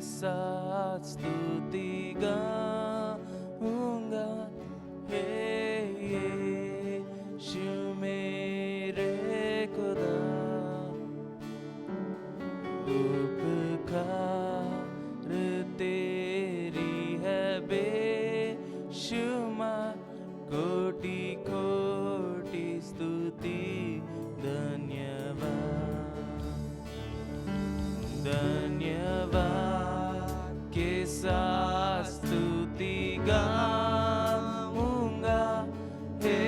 साथ स्तुति गाऊंगा। हे यीशु मेरे खुदा, उपकार तेरी है बेशुमार, कोटि कोटि स्तुति धन्यवाद। धन्यवाद के साथ स्तुति गाऊंगा। हे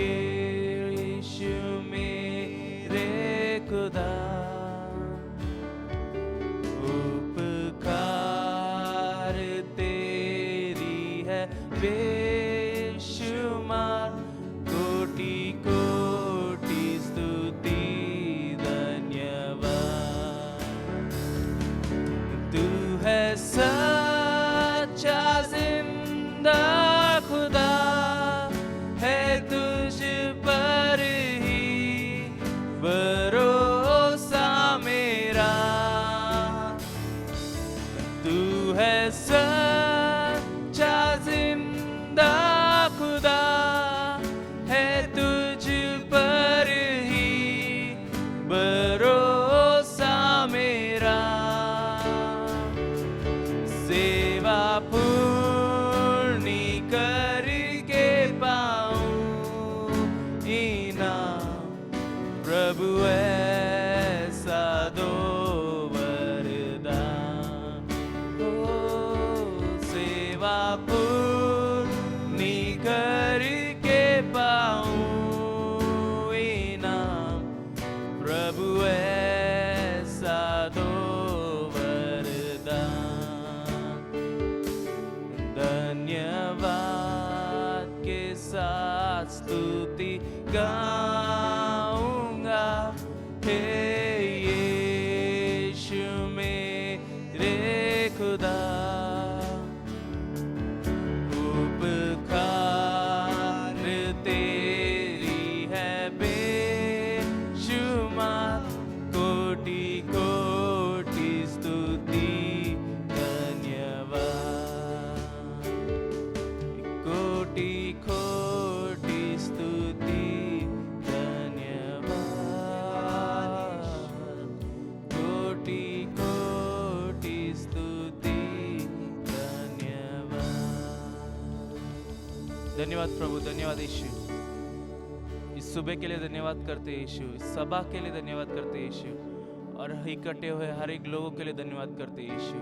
यीशु मेरे खुदा, उपकार तेरी है बेशुमार, कोटि कोटि स्तुति धन्यवाद। तू है सच्चा जिंदा खुदा, है तुझ पर ही भरोसा मेरा। तू है सच्चा जिंदा खुदा, है तुझ पर ही भरोसा मेरा। सेवा पूर्णी करके पाऊं इनाम, प्रभु ऐसा दो वरदान। ओ सेवा पूर्णी करके पाऊं इनाम, प्रभु ऐसा दो वरदान। धन्यवाद के साथ स्तुति गाऊंगा। हे यीशु मेरे खुदा, उपकार तेरी है बेशुमार, कोटि कोटि स्तुति धन्यवाद। कोटि कोटि स्तुति धन्यवाद। कोटि कोटि स्तुति धन्यवाद। धन्यवाद प्रभु, धन्यवाद यीशु। इस सुबह के लिए धन्यवाद करते हैं यीशु, इस सभा के लिए धन्यवाद करते हैं यीशु, और इकट्ठे हुए हर एक लोगों के लिए धन्यवाद करते हैं यीशु।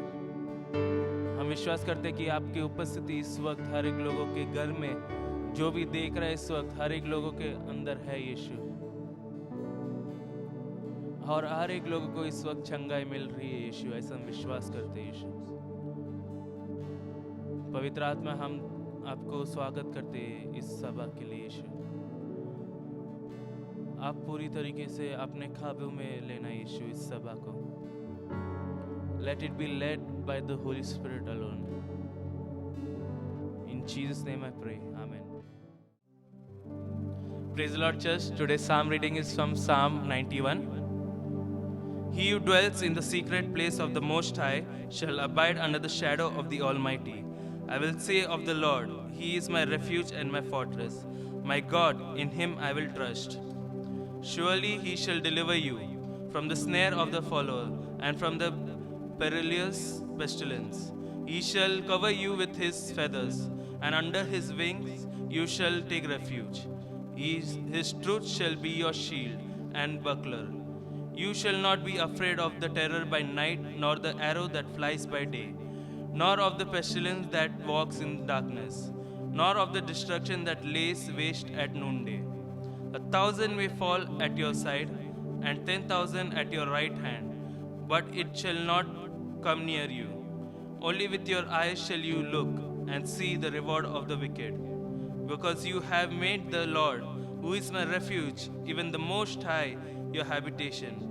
हम विश्वास करते हैं कि आपकी उपस्थिति इस वक्त हर एक लोगों के घर में, जो भी देख रहा है इस वक्त, हर एक लोगों के अंदर है यीशु, और हर एक लोगों को इस वक्त चंगाई मिल रही है यीशु। ऐसा हम विश्वास करते हैं यीशु। पवित्र आत्मा, हम आपको स्वागत करते हैं इस सभा के लिए यीशु। आप पूरी तरीके से अपने काबू में लेना यीशु इस सभा को। Let it be led by the Holy Spirit alone. In Jesus' name I pray. Amen. Praise the Lord, church. Today's psalm reading is from Psalm 91. He who dwells in the secret place of the Most High shall abide under the shadow of the Almighty. I will say of the Lord, He is my refuge and my fortress. My God, in Him I will trust. Surely He shall deliver you from the snare of the fowler and from the perilous pestilence. He shall cover you with His feathers, and under His wings you shall take refuge. His truth shall be your shield and buckler. You shall not be afraid of the terror by night, nor the arrow that flies by day, nor of the pestilence that walks in darkness, nor of the destruction that lays waste at noonday. 1,000 may fall at your side, and 10,000 at your right hand, but it shall not come near you. Only with your eyes shall you look and see the reward of the wicked. Because you have made the Lord, who is my refuge, even the Most High, your habitation.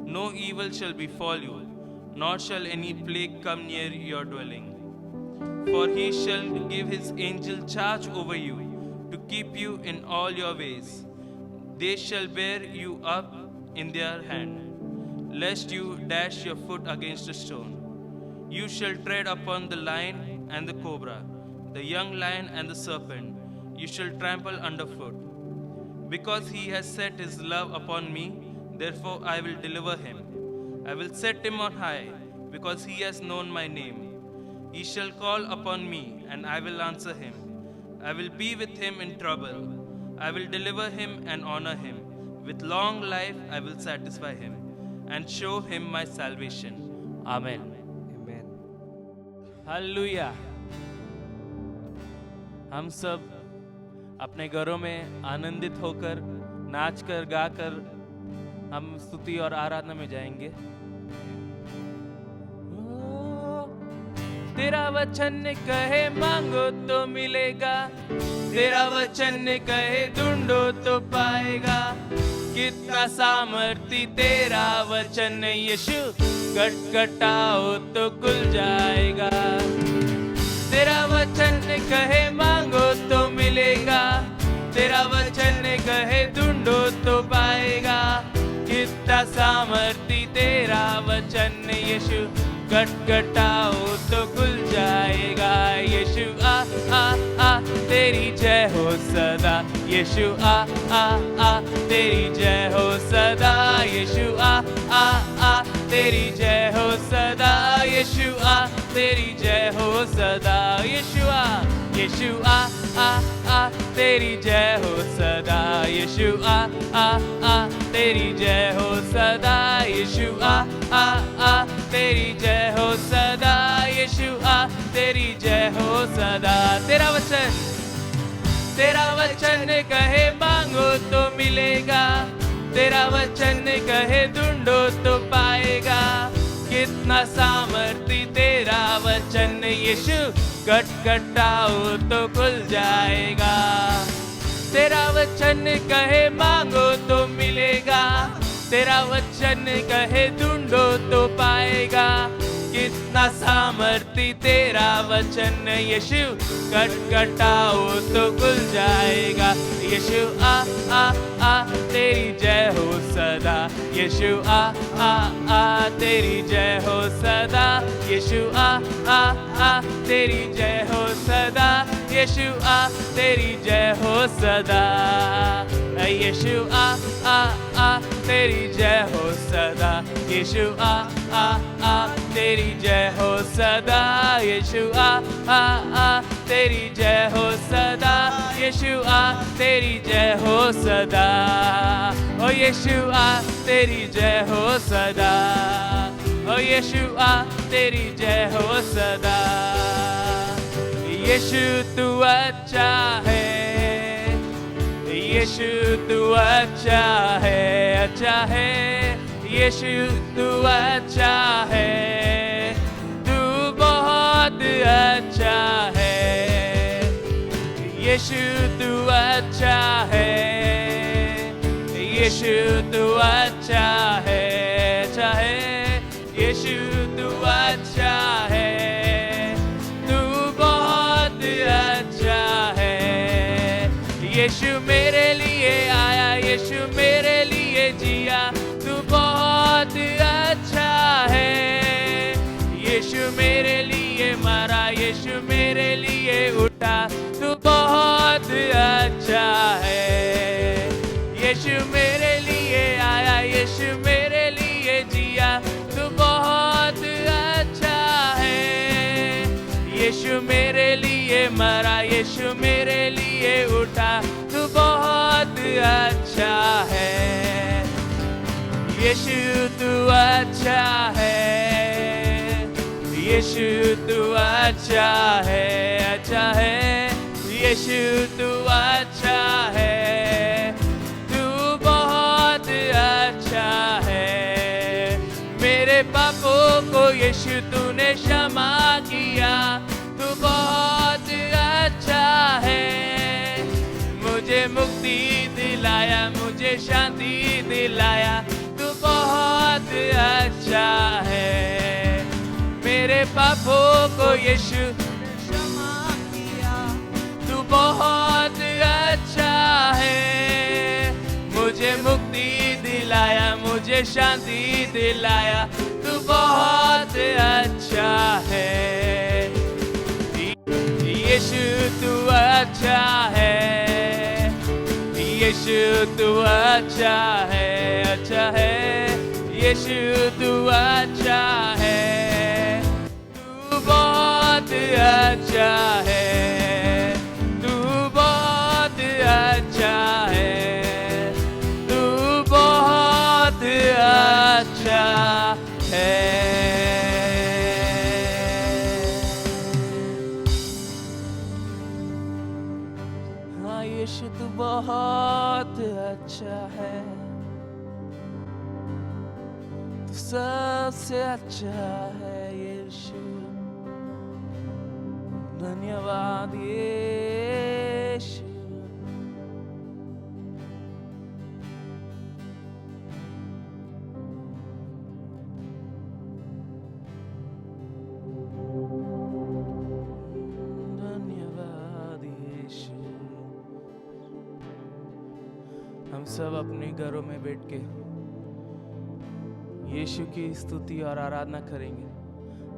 No evil shall befall you, nor shall any plague come near your dwelling. For He shall give His angel charge over you, to keep you in all your ways. They shall bear you up in their hand, lest you dash your foot against a stone. You shall tread upon the lion and the cobra, the young lion and the serpent, you shall trample underfoot. Because he has set his love upon me, therefore I will deliver him. I will set him on high, because he has known my name. He shall call upon me, and I will answer him. I will be with him in trouble. I will deliver him and honor him. With long life I will satisfy him, and show him my salvation. Amen. Amen. Hallelujah. हम सब अपने घरों में आनंदित होकर, नाचकर, गाकर हम स्तुति और आराधना में जाएंगे। तेरा वचन कहे मांगो तो मिलेगा, तेरा वचन कहे ढूंढो तो पाएगा। कितना सामर्थी तेरा वचन यीशु, खटखटाओ तो खुल जाएगा। तेरा वचन कहे मांगो तो मिलेगा, तेरा वचन कहे ढूंढो तो पाएगा। कितना सामर्थी तेरा वचन यीशु, खटखटाओ तो खुल जाएगा। यीशु आ आ आ तेरी जय हो सदा, यीशु आ आ आ तेरी जय हो सदा। यीशु आ आ आ तेरी जय हो सदा, यीशु आ तेरी जय हो सदा। यीशु आ आ तेरी जय हो सदा। यीशु आ तेरी जय हो सदा। यीशु आ तेरी जय हो सदा। यीशु तेरी जय हो सदा। तेरा वचन कहे मांगो तो मिलेगा, तेरा वचन कहे ढूंढो तो पाएगा। कितना सामर्थी तेरा वचन यीशु, खटखटाओ तो खुल जाएगा। तेरा वचन कहे मांगो तो मिलेगा, तेरा वचन कहे ढूंढो तो पाएगा। कितना सामर्थी तेरा वचन यीशु, खटखटाओ तो खुल जाएगा। यीशु आ तेरी जय हो सदा। यीशु आ तेरी जय हो सदा। यीशु आ तेरी जय हो सदा। यीशु तेरी जय हो सदा। यीशु आ तेरी जय हो सदा। यीशु आ तेरी जय हो सदा। यीशु आ तेरी जय हो सदा। यीशु तेरी जय हो सदा। ओ यीशु तेरी जय हो सदा। ओ यीशु तेरी जय हो सदा। यीशु तू अच्छा है, यीशु तू अच्छा है, अच्छा है। यीशु तू अच्छा है, तू बहुत अच्छा है। यीशु तू अच्छा है, यीशु तू अच्छा है, अच्छा है। यीशु तू अच्छा है, तू बहुत अच्छा है। यीशु मेरे लिए आया, यीशु मेरे लिए जिया, तू बहुत अच्छा है। यीशु मेरे लिए मरा, यीशु मेरे लिए उठा, तू बहुत अच्छा है। यीशु मेरे लिए आया, यीशु मेरे लिए जिया, तू बहुत अच्छा है। यीशु मेरे लिए मरा, यीशु मेरे लिए उठा, तू बहुत अच्छा है। यीशु तू अच्छा है, यीशु तू अच्छा है, अच्छा है। यीशु तू अच्छा है, तू बहुत अच्छा है। मेरे पापों को यीशु तूने क्षमा किया, तू बहुत अच्छा है। मुझे मुक्ति दिलाया, मुझे शांति दिलाया, तू बहुत अच्छा है। मेरे पापों को यीशु क्षमा किया, तू बहुत अच्छा है। मुझे मुक्ति दिलाया, मुझे शांति दिलाया, तू बहुत अच्छा है, यीशु तू अच्छा है, यीशु तू अच्छा है, अच्छा है, यीशु तू अच्छा है, तू बहुत अच्छा है, तू बहुत अच्छा है, तू बहुत अच्छा है। हाँ यीशु तू बहुत अच्छा है, तू सबसे अच्छा है यीशु। धन्यवाद यीशु। धन्यवाद यीशु। हम सब अपने घरों में बैठ के यीशु की स्तुति और आराधना करेंगे।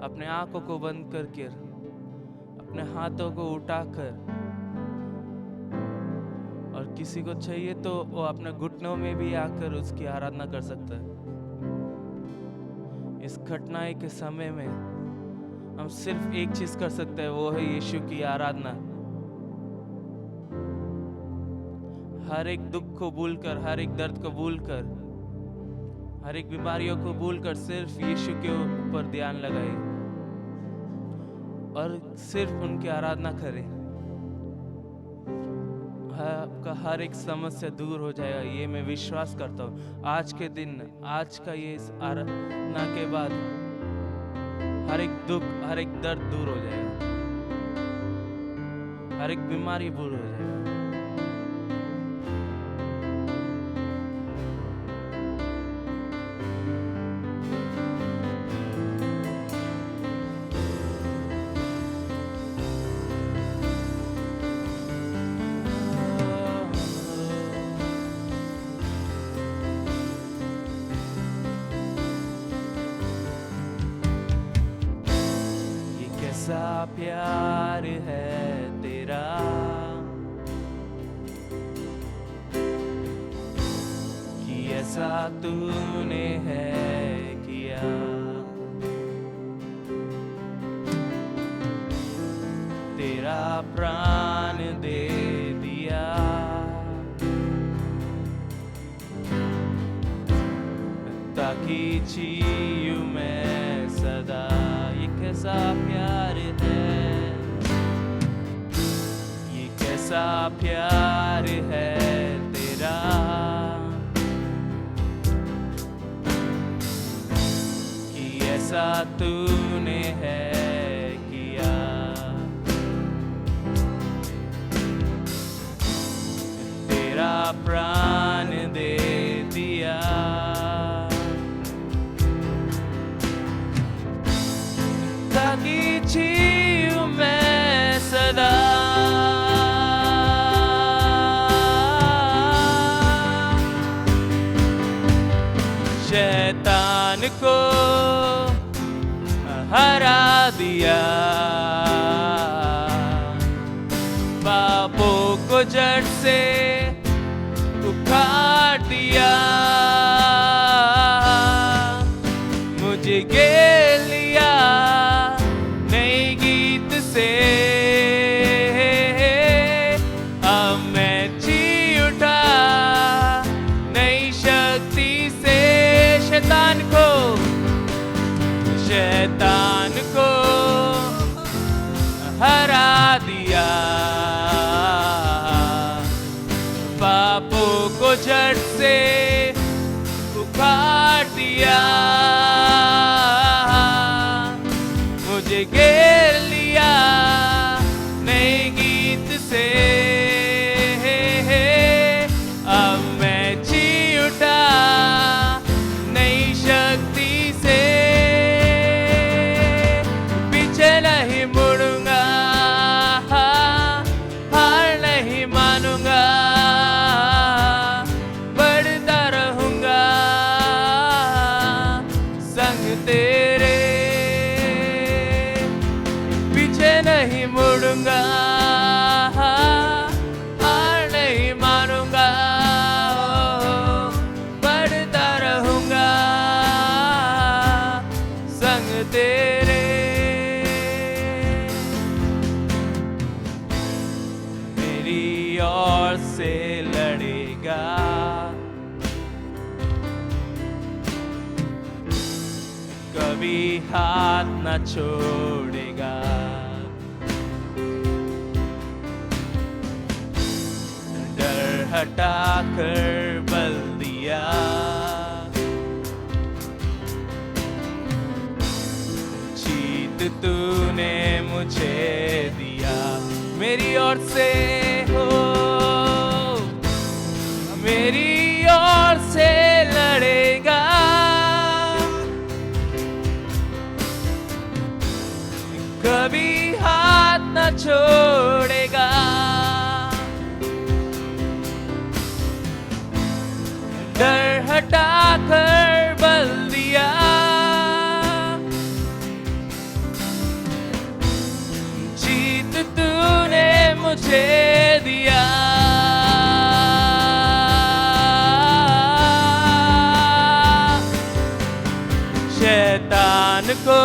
अपने आंखों को बंद करके, अपने हाथों को उठाकर, और किसी को चाहिए तो वो अपने घुटनों में भी आकर उसकी आराधना कर सकता है। इस कठिनाई के समय में हम सिर्फ एक चीज कर सकते हैं, वो है यीशु की आराधना। हर एक दुख को भूलकर, हर एक दर्द को भूलकर, हर एक बीमारियों को भूलकर सिर्फ यीशु के ऊपर ध्यान लगाए और सिर्फ उनकी आराधना करें। आपका हर एक समस्या दूर हो जाएगा, ये मैं विश्वास करता हूँ। आज के दिन, आज का ये इस आराधना के बाद हर एक दुख, हर एक दर्द दूर हो जाएगा, हर एक बीमारी दूर हो जाएगा। कैसा प्यार है तेरा, कि ऐसा तूने है किया। तेरा प्राण दे दिया, ताकि जीऊं मैं सदा। ये कैसा प्यार है, ये कैसा प्यार है तेरा, कि ऐसा तूने है किया। तेरा प्राण दे दिया, ताकि जीऊं मैं सदा। शैतान को हरा दिया, पापों को जड़ से उखाड़ दिया। मुझे गे लिया नई गीत से, अब मैं जी उठा नई शक्ति से। शैतान को हरा दिया, पापों को जड़ से ओर से लड़ेगा, कभी हाथ न छोड़ेगा। डर हटा कर बल दिया, जीत तूने मुझे दिया। मेरी ओर से हो, मेरी ओर से लड़ेगा, कभी हाथ न छोड़ेगा। डर हटा कर बल दिया, जीत तूने मुझे दिया। शैतान को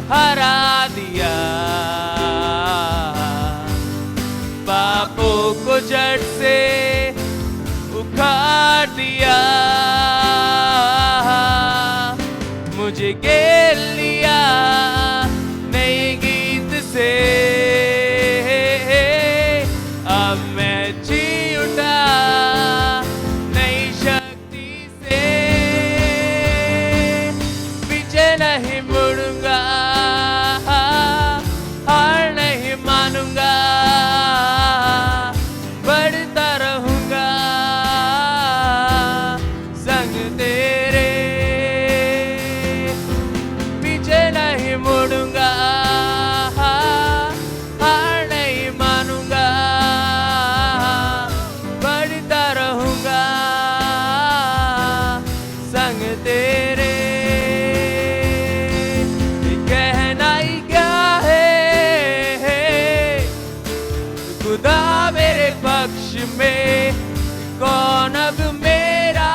हरा दिया, पापों को जड़ से उखाड़ दिया, मुझे घेर लिया नए गीत से। अब मैं जी उठा नई शक्ति से, पीछे नहीं मुड़ूंगा, हार नहीं मानूंगा, बढ़ता रहूंगा संग तेरे। पीछे नहीं मुड़ूंगा, हार नहीं मानूंगा, बढ़ता रहूंगा संग तेरे। कहना ही क्या है, खुदा मेरे पक्ष में, कौन अब मेरा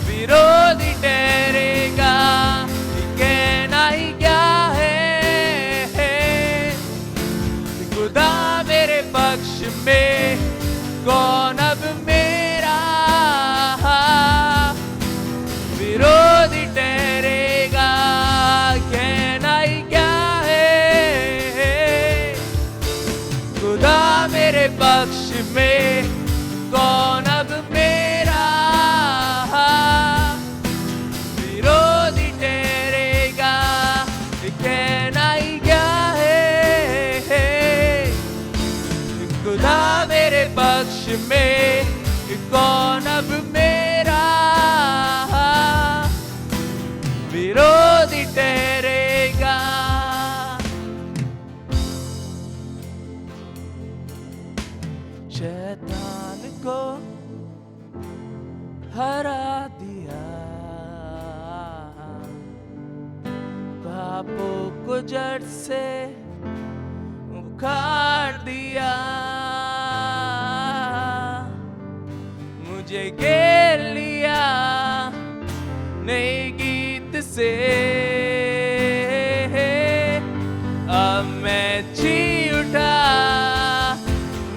विरोधी ठहरेगा। कहना ही क्या है, खुदा मेरे पक्ष में, कौन अब मेरा विरोधी ठहरेगा। कहना ही क्या है, खुदा मेरे पक्ष में, कौन अब मेरा विरोधी ठहरेगा। कहना ही क्या है, खुदा मेरे पक्ष में, कौन अब मेरा विरोधी ठहरेगा। शैतान को हरा दिया, पापों को जड़ से उखाड़ दिया, मुझे घेर लिया नए गीत से। अब मैं जी उठा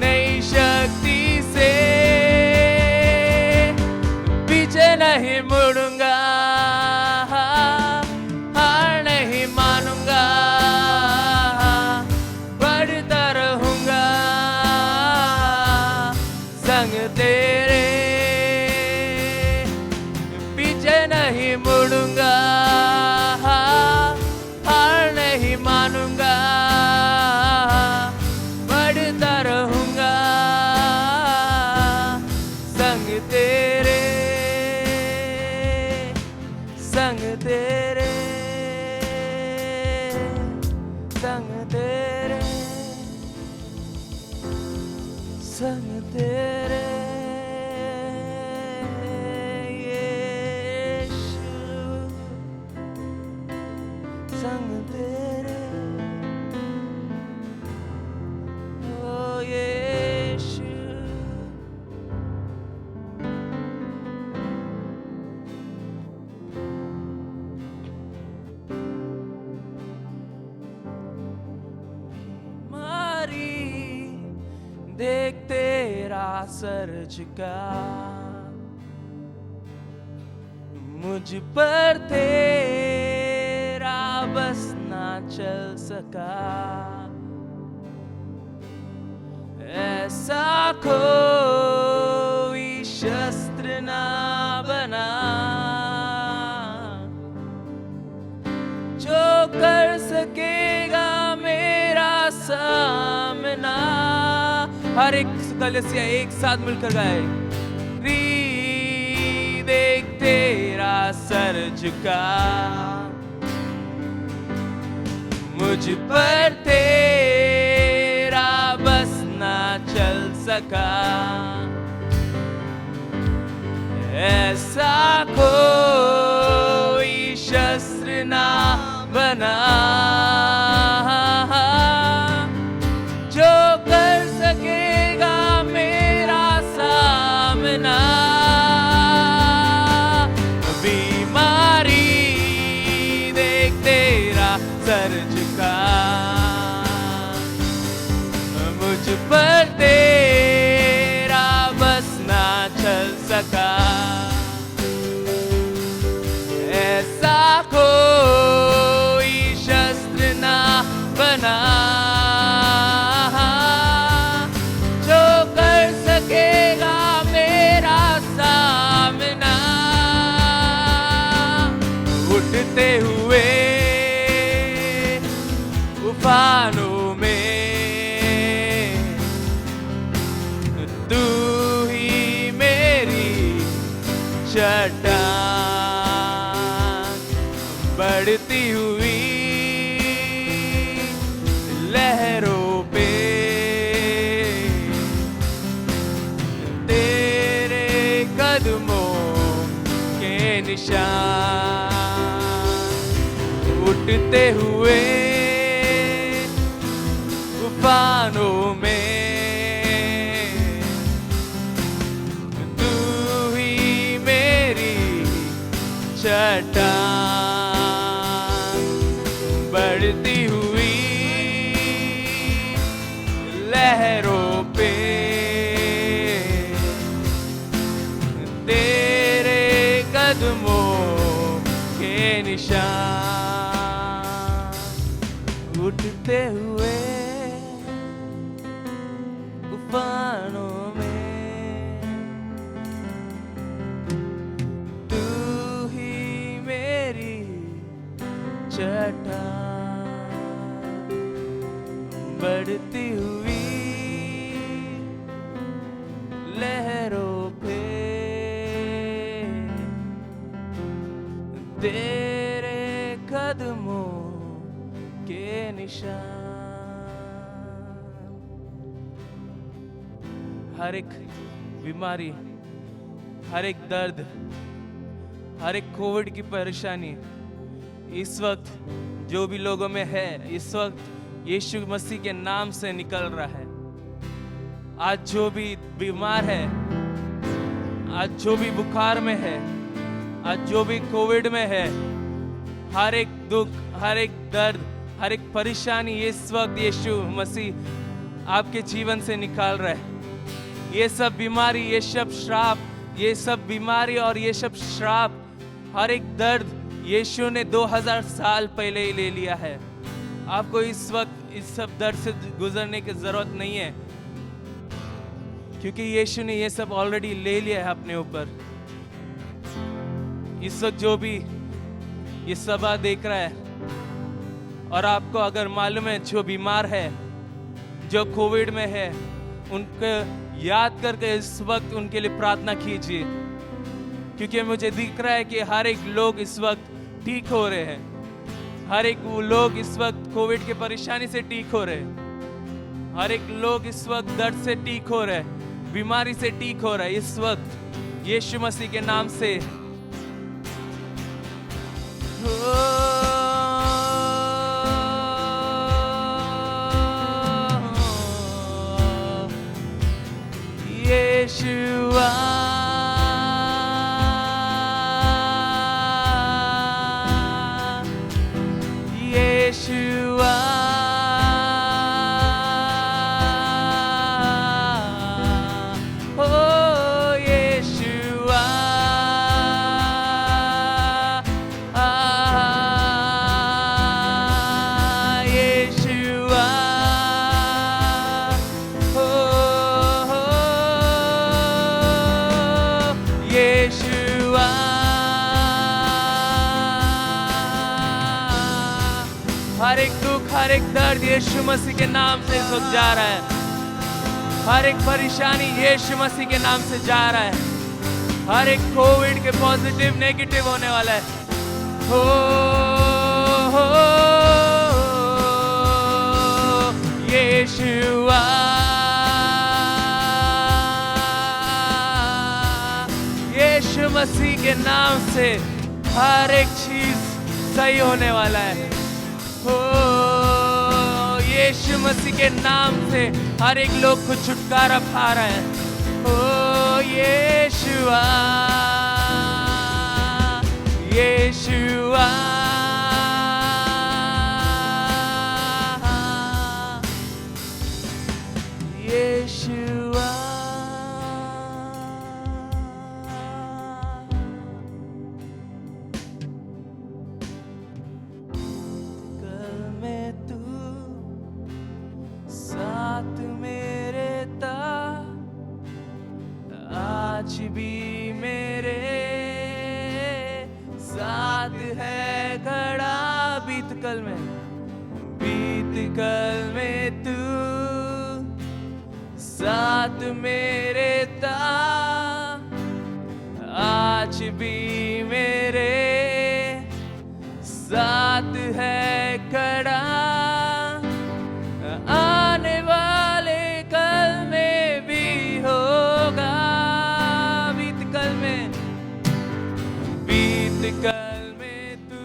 नई शक्ति से, पीछे नहीं मुड़ूंगा, हार नहीं मानूंगा, बढ़ता रहूंगा संग तेरे। पीछे नहीं मुड़ूंगा, हार नहीं मानूंगा, बढ़ता रहूंगा संग तेरे, संग तेरे, संग तेरे, संग तेरे। संग तेरे, ओ यीशु। देख तेरा सर झुका, मुझ पर तेरा बस ना चल सका, ऐसा कोई शस्त्र ना बना जो कर सकेगा मेरा सामना। हर एक कलिसिया एक साथ मिलकर गाए, री देख तेरा सर झुका, मुझ पर तेरा बस ना चल सका, ऐसा कोई शस्त्र ना बना जो कर सकेगा मेरा सामना। बीमारी देख तेरा सर झुका, मुझ पर तेरा बस ना चल सका, ऐसा कोई शस्त्र ना बना जो कर सकेगा मेरा सामना। उठते हुए तूफानों में तू ही मेरी चट्टान, बढ़ती हुई लहरों पे तेरे कदमों के निशान। उठते हुए तूफानों में तू ही मेरी चट्टान, बढ़ती हुई लहरों पे तेरे कदमों के निशान। उठते हुए तूफानों में तू ही मेरी चट्टान, बढ़ती हुई लहरों पे तेरे कदमों के निशान। हर एक बीमारी, हर एक दर्द, हर एक कोविड की परेशानी इस वक्त जो भी लोगों में है, इस वक्त यीशु मसीह के नाम से निकल रहा है। आज जो भी बीमार है, आज जो भी बुखार में है, आज जो भी कोविड में है, हर एक दुख, हर एक दर्द, हर एक परेशानी इस वक्त यीशु मसीह आपके जीवन से निकाल रहा है। ये सब बीमारी, ये सब श्राप, ये सब बीमारी और ये सब श्राप, हर एक दर्द यीशु ने 2000 साल पहले ही ले लिया है। आपको इस वक्त इस सब दर्द से गुजरने की जरूरत नहीं है, क्योंकि यीशु ने ये सब ऑलरेडी ले लिया है अपने ऊपर। इस वक्त जो भी ये सभा देख रहा है और आपको अगर मालूम है जो बीमार है, जो कोविड में है, उनको याद करके इस वक्त उनके लिए प्रार्थना कीजिए, क्योंकि मुझे दिख रहा है कि हर एक लोग इस वक्त ठीक हो रहे हैं। हर एक लोग इस वक्त कोविड की परेशानी से ठीक हो रहे हैं। हर एक लोग इस वक्त दर्द से ठीक हो रहे हैं, बीमारी से ठीक हो रहा है इस वक्त यीशु मसीह के नाम से। Yeshua, Yeshua, हर एक दर्द यीशु मसीह के नाम से इस वक्त जा रहा है। हर एक परेशानी यीशु मसीह के नाम से जा रहा है। हर एक कोविड के पॉजिटिव नेगेटिव होने वाला है। हो यीशुआ, यीशु मसीह के नाम से हर एक चीज सही होने वाला है। हो यीशु मसीह के नाम से हर एक लोग को छुटकारा पा रहा है। हो यीशुआ, यीशुआ, यीशुआ। कल में तू साथ मेरे था, आज भी मेरे साथ है खड़ा। बीत कल में तू साथ मेरे था, आज भी मेरे साथ है खड़ा। आने वाले कल में भी होगा। बीत कल में तू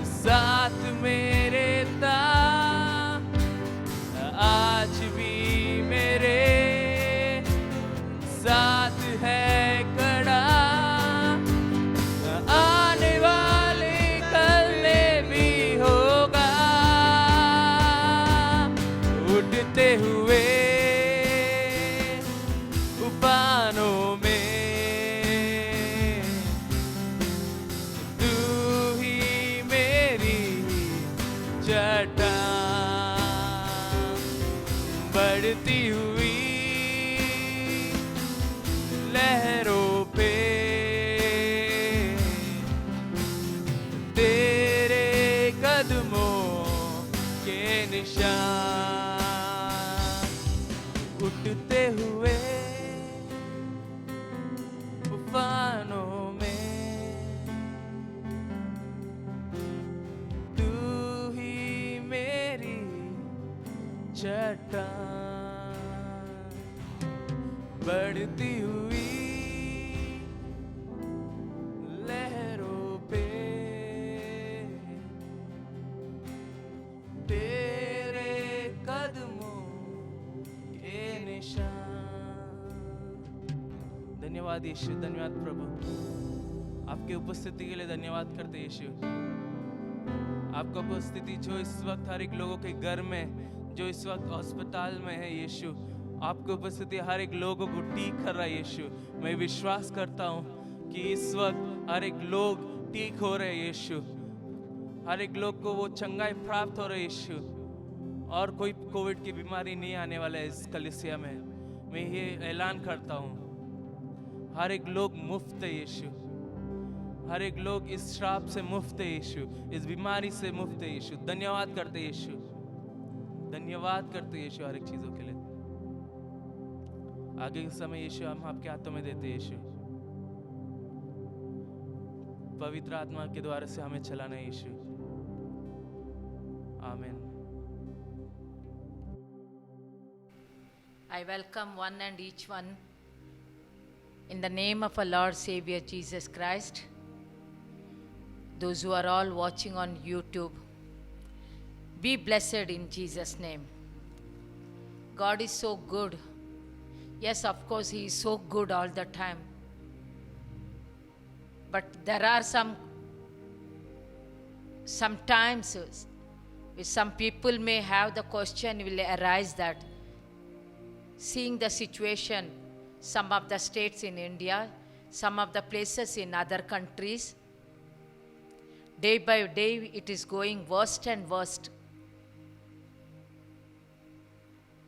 साथ मेरे था, आज भी मेरे साथ है खड़ा। आने वाले कल में भी होगा। उड़ते हुए तूफानों में तू ही मेरी चट्टान, बढ़ती हुई लहरों पे तेरे कदमों के निशान। उठते हुए तूफानों में तू ही मेरी चट्टान, बढ़ती हुई लहरों पे तेरे कदमों के निशान। धन्यवाद यीशु, धन्यवाद प्रभु। आपकी उपस्थिति के लिए धन्यवाद करते यीशु। आपका उपस्थिति जो इस वक्त हर एक लोगों के घर में, जो इस वक्त अस्पताल में है यीशु, आपकी उपस्थिति हर एक लोगों को ठीक कर रहा है यीशु। मैं विश्वास करता हूँ कि इस वक्त हर एक लोग ठीक हो रहे हैं यीशु। हर एक लोग को वो चंगाई प्राप्त हो रही है यीशु, और कोई कोविड की बीमारी नहीं आने वाला है इस कलीसिया में। मैं ये ऐलान करता हूँ, हर एक लोग मुफ्त है यीशु। हर एक लोग इस श्राप से मुफ्त है यीशु, इस बीमारी से मुफ्त है यीशु। धन्यवाद करते यीशु, धन्यवाद करते यीशु हर एक चीजों के लिए। आगे के समय यीशु हम आपके हाथों में देते यीशु। पवित्र आत्मा के द्वारा से हमें चलाना यीशु। आमीन। I welcome one and each one in the name of our Lord Savior Jesus Christ. Those who are all watching on YouTube, be blessed in Jesus' name. God is so good. Yes, of course, He is so good all the time. But there are sometimes which some people may have the question will arise that seeing the situation, some of the states in India, some of the places in other countries, day by day it is going worst and worst.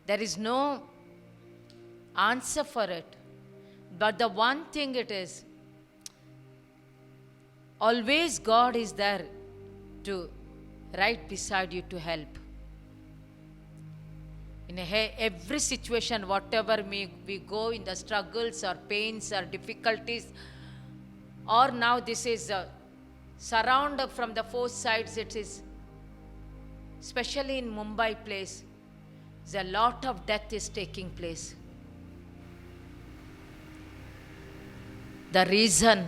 There is no answer for it. But the one thing it is, always God is there to right beside you to help. In every situation, whatever we go in the struggles or pains or difficulties, or now this is surrounded from the four sides, it is, especially in Mumbai place, a lot of death is taking place. The reason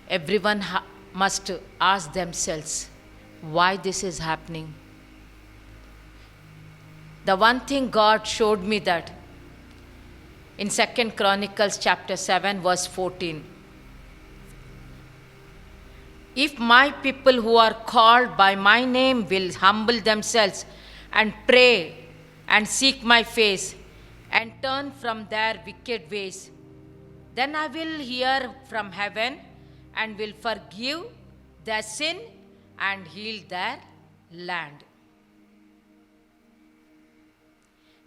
everyone must ask themselves why this is happening. The one thing God showed me that in 2 Chronicles chapter 7 verse 14. If my people who are called by my name will humble themselves and pray and seek my face and turn from their wicked ways, then I will hear from heaven and will forgive their sin and heal their land.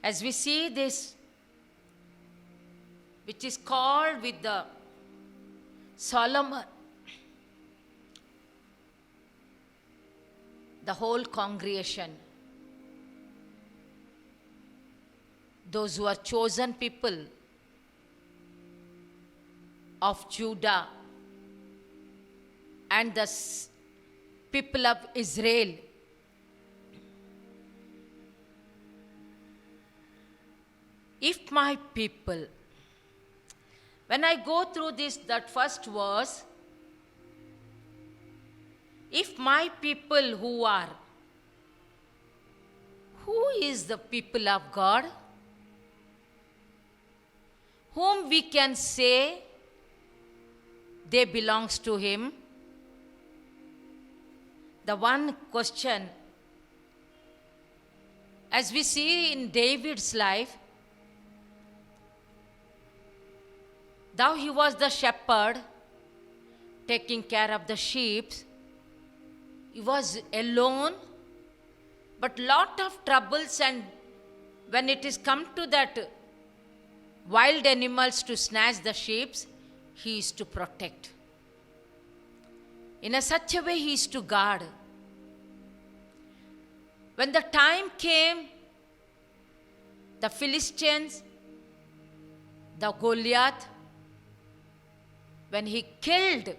As we see this, which is called with the Solomon, the whole congregation, those who are chosen people of Judah and the people of Israel, if my people, when I go through this, that first verse, if my people who is the people of God? Whom we can say they belongs to him? The one question, as we see in David's life, though he was the shepherd taking care of the sheep, he was alone, but lot of troubles, and when it is come to that wild animals to snatch the sheep, he is to protect. In such a way he is to guard. When the time came, the Philistines, the Goliath, when he killed,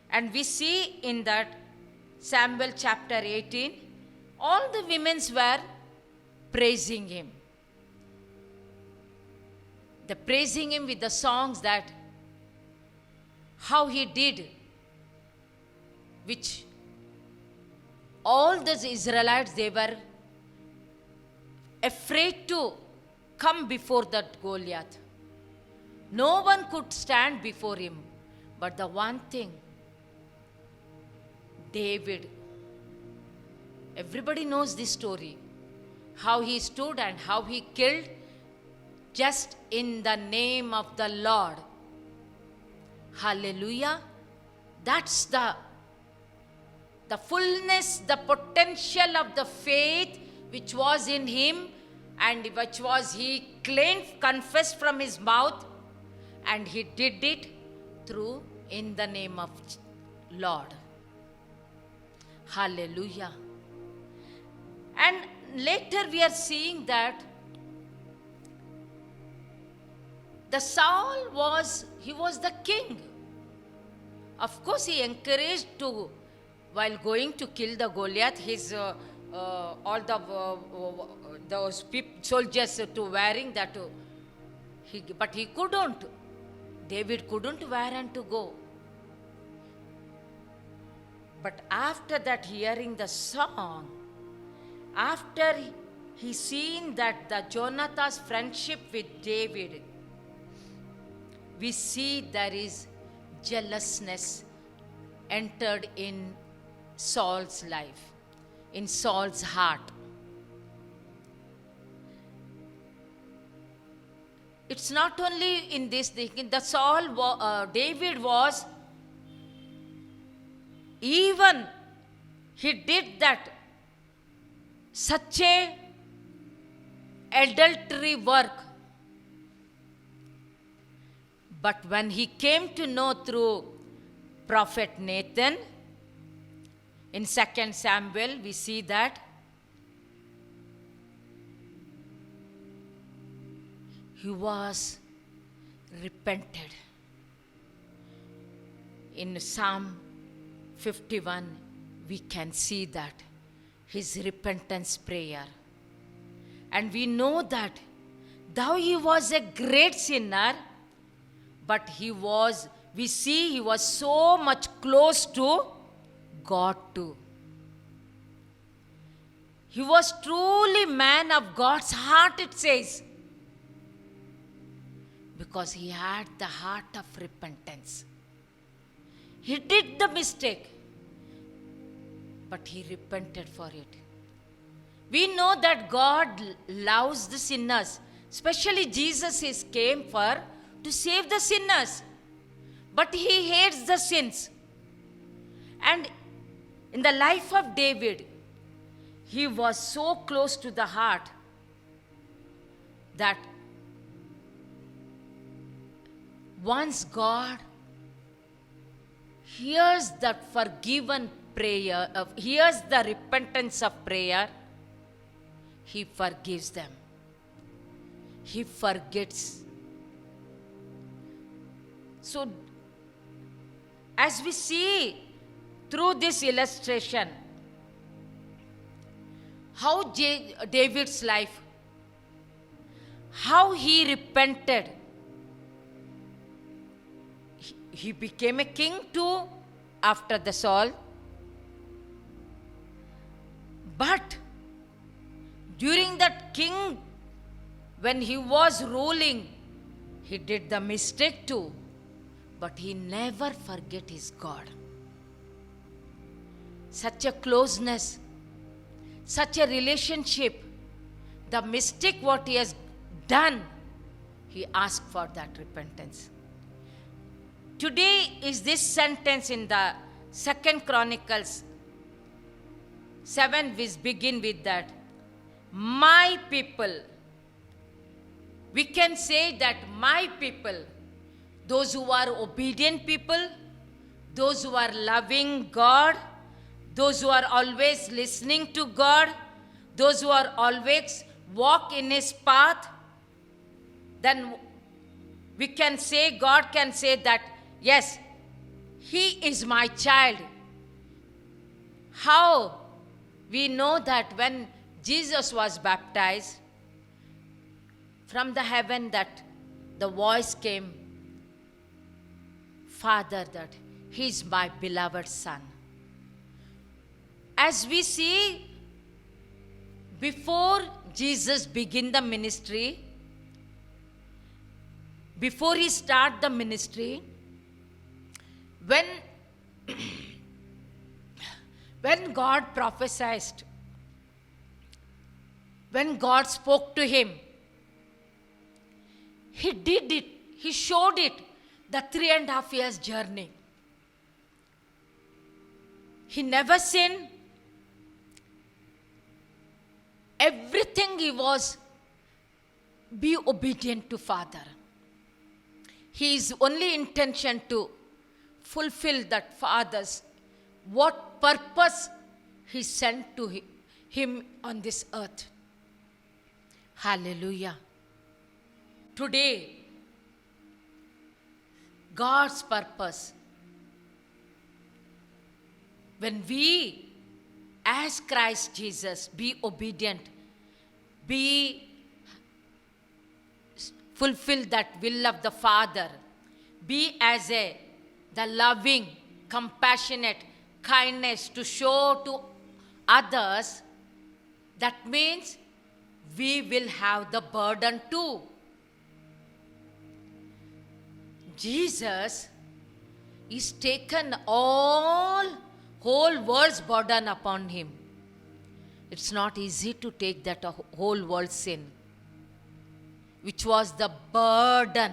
and we see in that Samuel chapter 18, all the women were praising him. They praising him with the songs that how he did, which all the Israelites, they were afraid to come before that Goliath. No one could stand before him. But the one thing, David, everybody knows this story, how he stood and how he killed just in the name of the Lord. Hallelujah. That's the fullness, the potential of the faith which was in him and which was he claimed, confessed from his mouth, and he did it through in the name of Lord. Hallelujah. And later we are seeing that the Saul was the king. Of course, he encouraged to, while going to kill the Goliath, his all the those soldiers to wearing that. But he couldn't. David couldn't wear and to go. But after that, hearing the song, after he seen that the Jonathan's friendship with David, we see there is jealousness entered in Saul's life, in Saul's heart. It's not only in this thing. David was, even he did that such a adultery work. But when he came to know through Prophet Nathan, In 2 Samuel, we see that he was repented. In Psalm 51, we can see that his repentance prayer. And we know that though he was a great sinner, but he was so much close to God too. He was truly man of God's heart, it says, because he had the heart of repentance. He did the mistake, but he repented for it. We know that God loves the sinners. Especially Jesus came to save the sinners. But he hates the sins. And in the life of David, he was so close to the heart that once God hears that forgiven prayer, hears the repentance of prayer, he forgives them. He forgets. So, as we see through this illustration, how David's life, how he repented. He became a king too after the Saul. But during that king, when he was ruling, he did the mistake too. But he never forget his God. Such a closeness, such a relationship. The mistake what he has done, he asked for that repentance. Today is this sentence in the 2 Chronicles 7, we begin with that. My people. We can say that my people, those who are obedient people, those who are loving God, those who are always listening to God, those who are always walk in his path, then we can say, God can say that, yes, he is my child. How? We know that when Jesus was baptized, from the heaven that the voice came, Father, that he is my beloved son. As we see, before Jesus began the ministry, before he started the ministry, when God prophesied, when God spoke to him, he did it, he showed it, the 3.5 years journey. He never sinned. Everything he was, be obedient to Father. His only intention to fulfill that Father's, what purpose he sent to him on this earth. Hallelujah. Today, God's purpose, when we, as Christ Jesus, be obedient, fulfill that will of the Father, be as the loving, compassionate, kindness to show to others, that means we will have the burden too. Jesus is taken whole world's burden upon him. It's not easy to take that whole world's sin, which was the burden.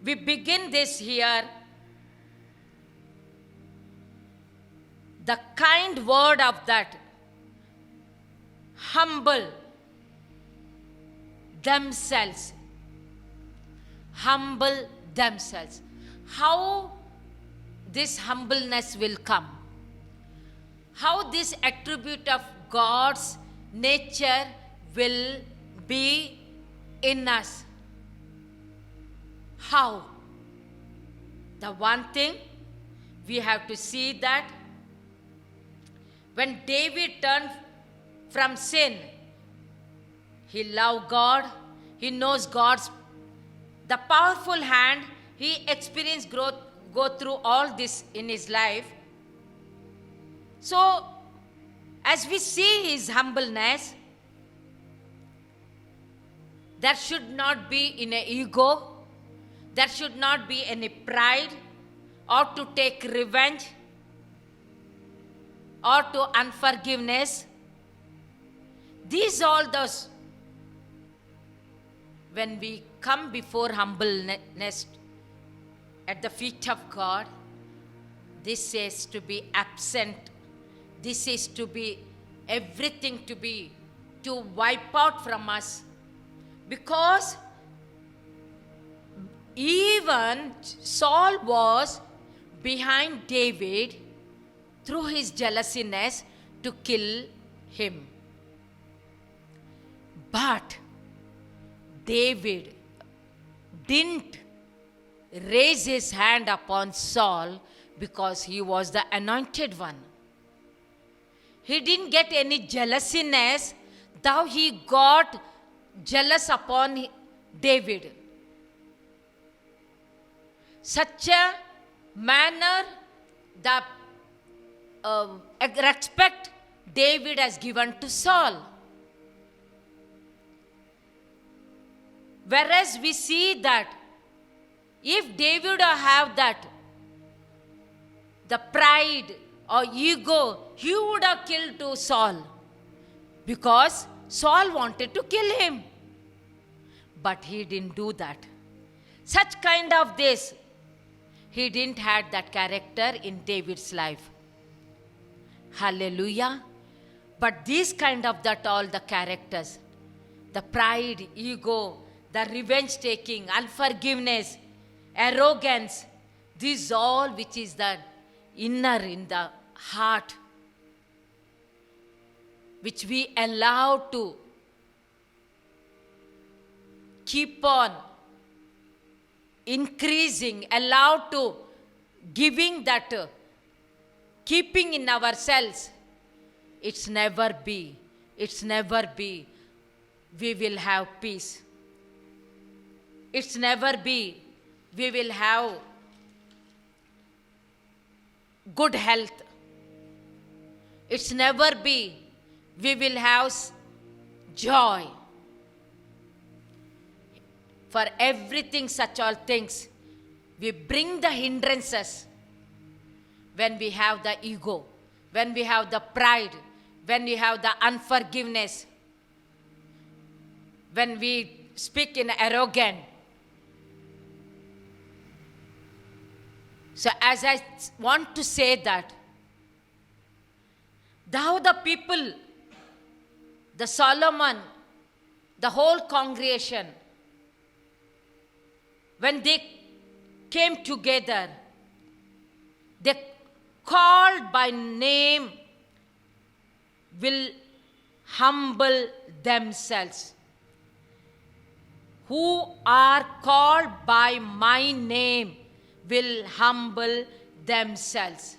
We begin this here. The kind word of that, humble themselves. Humble themselves. How this humbleness will come. How this attribute of God's nature will be in us. How? The one thing we have to see that when David turned from sin, he loved God, he knows the powerful hand, he experienced growth, go through all this in his life. So, as we see his humbleness, there should not be in an ego, there should not be any pride or to take revenge or to unforgiveness. These all those, when we come before humbleness at the feet of God, this is to be absent. This is to be everything to wipe out from us. Because even Saul was behind David through his jealousiness to kill him. But David didn't raise his hand upon Saul because he was the anointed one. He didn't get any jealousiness, though he got jealous upon David. Such a manner, the respect David has given to Saul. Whereas we see that if David have that, the pride or ego, he would have killed to Saul, because Saul wanted to kill him. But he didn't do that. Such kind of this, he didn't have that character in David's life. Hallelujah. But these kind of that all the characters, the pride, ego, the revenge taking, unforgiveness, arrogance, this all which is the inner in the heart, which we allow to keep on increasing, allow to giving that, keeping in ourselves, it's never be, we will have peace. It's never be, we will have good health. It's never be, we will have joy. For everything, such all things, we bring the hindrances when we have the ego, when we have the pride, when we have the unforgiveness, when we speak in arrogance. So as I want to say that, thou the people, the Solomon, the whole congregation, when they came together, they called by name, will humble themselves. Who are called by my name will humble themselves.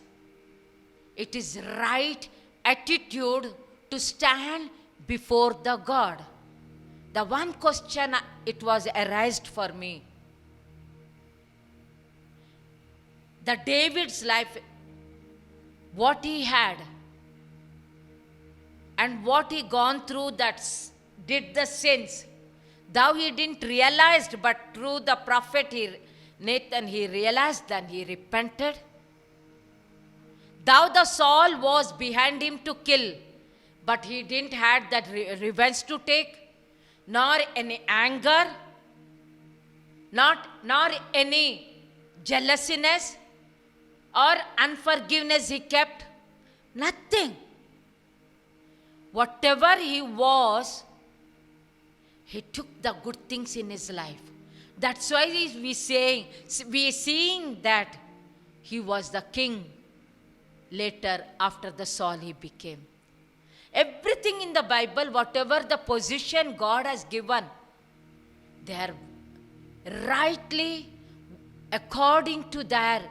It is right attitude to stand before the God. The one question it was arised for me. The David's life, what he had and what he gone through that did the sins. Though he didn't realize, but through the prophet Nathan, he realized, then he repented. Thou the Saul was behind him to kill, but he didn't have that revenge to take, nor any anger, nor any jealousiness or unforgiveness he kept. Nothing. Whatever he was, he took the good things in his life. That's why we are seeing that he was the king. Later, after the Saul, he became. Everything in the Bible, whatever the position God has given, they are rightly according to their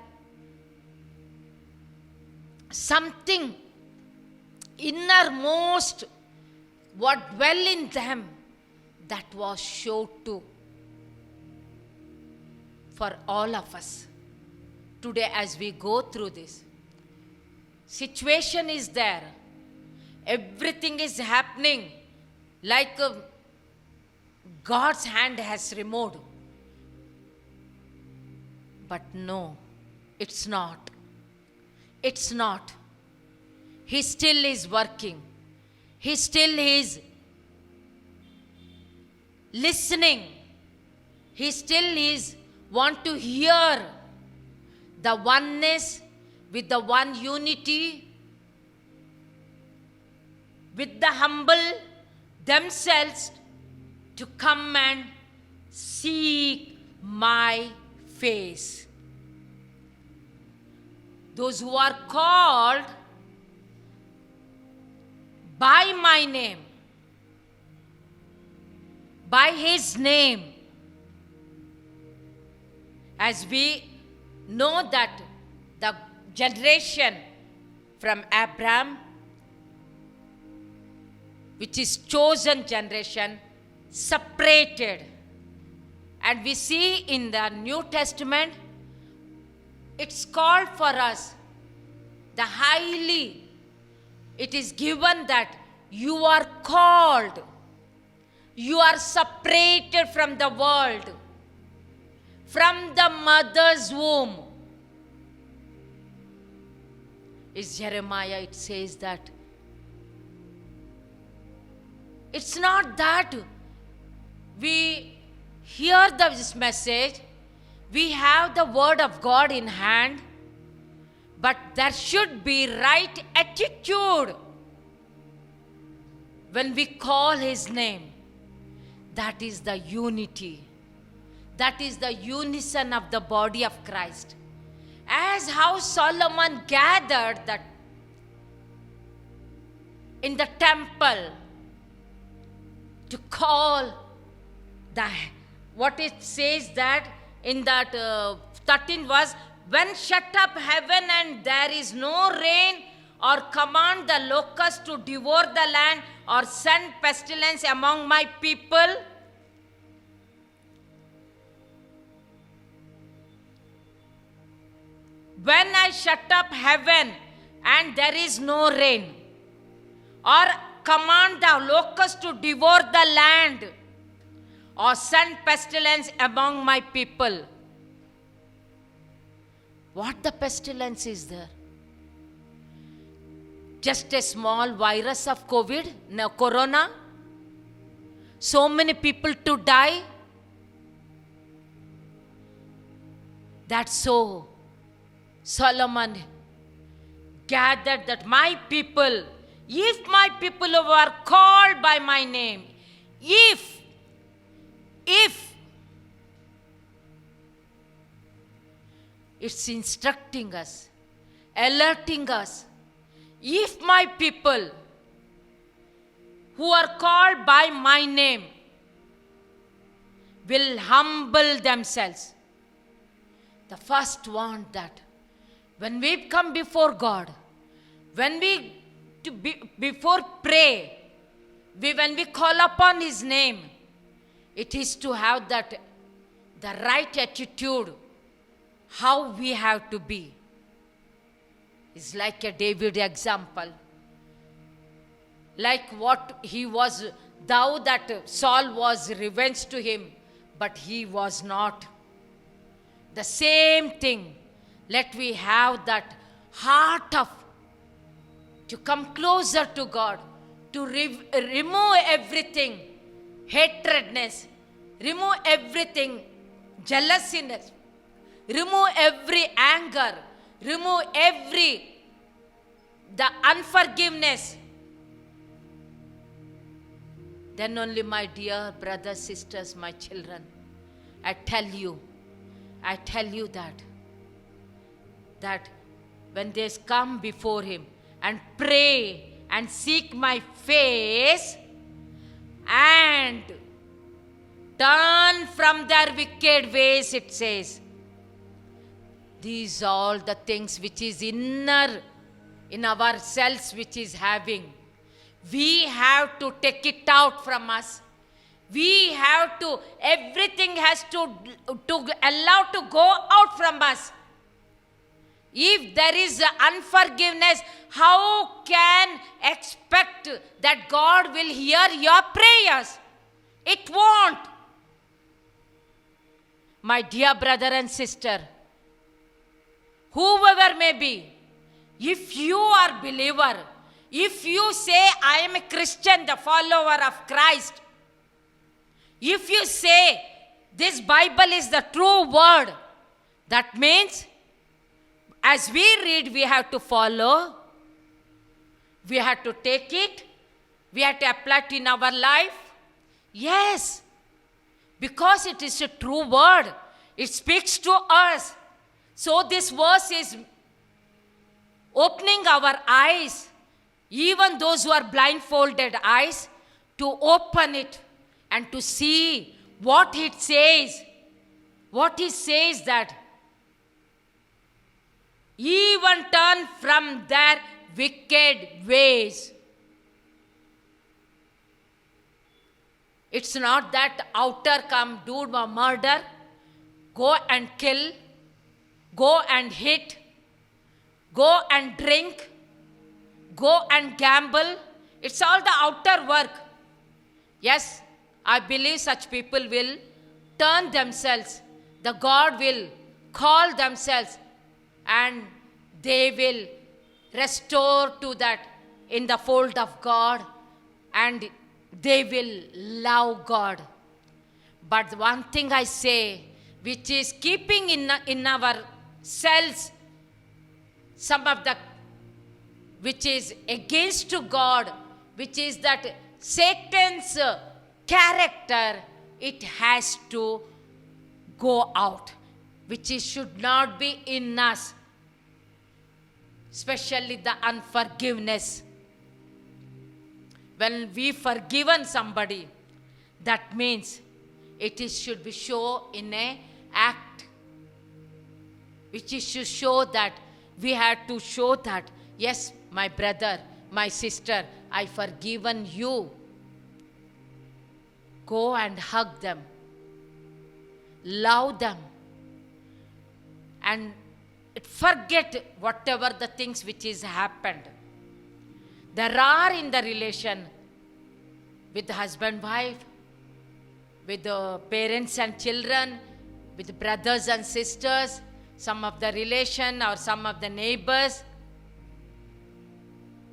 something innermost, what dwell in them, that was showed to for all of us. Today, as we go through this, situation is there. Everything is happening like God's hand has removed. But no, it's not. It's not. He still is working. He still is listening. He still is want to hear the oneness with the one unity, with the humble themselves to come and seek my face. Those who are called by my name, by his name, as we know that the generation from Abraham, which is chosen generation, separated. And we see in the New Testament, it's called for us, the highly, it is given that you are called, you are separated from the world, from the mother's womb. It's Jeremiah, it says that it's not that we hear this message, we have the word of God in hand, but there should be right attitude when we call his name. That is the unity. That is the unison of the body of Christ. As how Solomon gathered that in the temple to call the, what it says that in that 13 verse, when shut up heaven and there is no rain, or command the locusts to devour the land, or send pestilence among my people, when I shut up heaven and there is no rain, or command the locusts to devour the land, or send pestilence among my people. What the pestilence is there? Just a small virus of COVID, no, corona? So many people to die? That's so. Solomon gathered that my people, if my people who are called by my name, if it's instructing us, alerting us, if my people who are called by my name will humble themselves. The first one that when we come before God, when we before pray, when we call upon his name, it is to have that the right attitude, how we have to be. It's like a David example. Like what he was, thou that Saul was revenge to him, but he was not. The same thing. Let we have that heart of to come closer to God, to remove everything, hatredness, remove everything, jealousiness, remove every anger, remove the unforgiveness. Then only, my dear brothers, sisters, my children, I tell you that that when they come before him and pray and seek my face and turn from their wicked ways, it says, these all the things which is inner in ourselves, which is having, we have to take it out from us. We have to, everything has to allow to go out from us. If there is unforgiveness, how can expect that God will hear your prayers? It won't. My dear brother and sister, whoever may be, if you are believer, if you say, I am a Christian, the follower of Christ, if you say, this Bible is the true word, that means, as we read, we have to follow, we have to take it, we have to apply it in our life. Yes, because it is a true word. It speaks to us. So this verse is opening our eyes, even those who are blindfolded eyes, to open it and to see what it says. What it says that even turn from their wicked ways. It's not that outer come, do murder, go and kill, go and hit, go and drink, go and gamble. It's all the outer work. Yes, I believe such people will turn themselves. The God will call themselves and they will restore to that in the fold of God, and they will love God. But one thing I say, which is keeping in our cells some of the, which is against to God, which is that Satan's character, it has to go out, which is, should not be in us, especially the unforgiveness. When we forgiven somebody, that means it is should be shown in a act, which is to show that we have to show that, yes, my brother, my sister, I forgiven you. Go and hug them, love them, and forget whatever the things which is happened. There are in the relation with the husband, wife, with the parents and children, with brothers and sisters, some of the relation or some of the neighbors.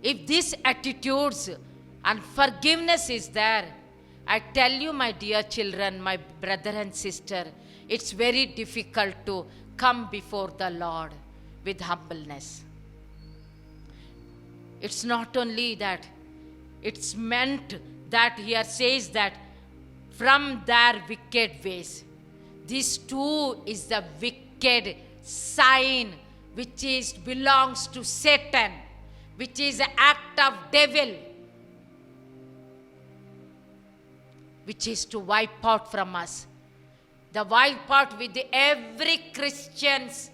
If these attitudes and forgiveness is there, I tell you, my dear children, my brother and sister, it's very difficult to come before the Lord with humbleness. It's not only that, it's meant that here says that from their wicked ways. This too is the wicked sign which is belongs to Satan, which is an act of devil, which is to wipe out from us. The wipe out with every Christian's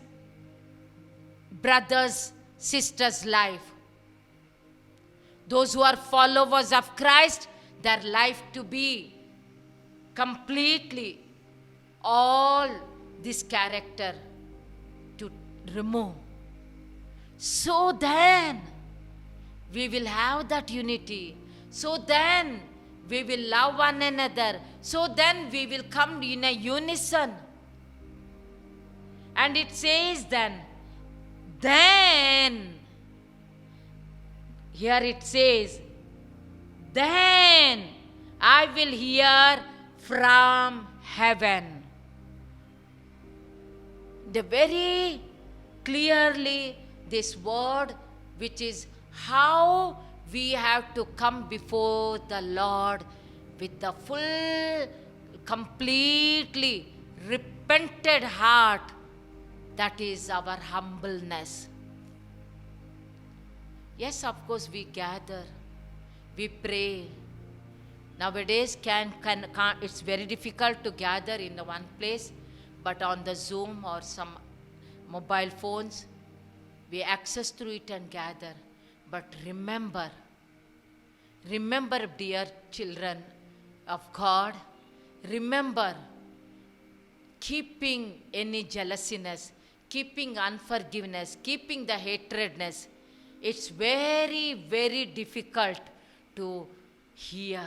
brother's, sister's life. Those who are followers of Christ, their life to be completely all this character to remove. So then we will have that unity. So then we will love one another. So then we will come in a unison. And it says then, here it says, then I will hear from heaven. The very clearly this word, which is how we have to come before the Lord with the full, completely repented heart That is our humbleness. Yes, of course, we gather, we pray. Nowadays, it's very difficult to gather in one place, but on the Zoom or some mobile phones, we access through it and gather. But remember, dear children of God, remember, keeping any jealousiness, keeping unforgiveness, keeping the hatredness, it's very, very difficult to hear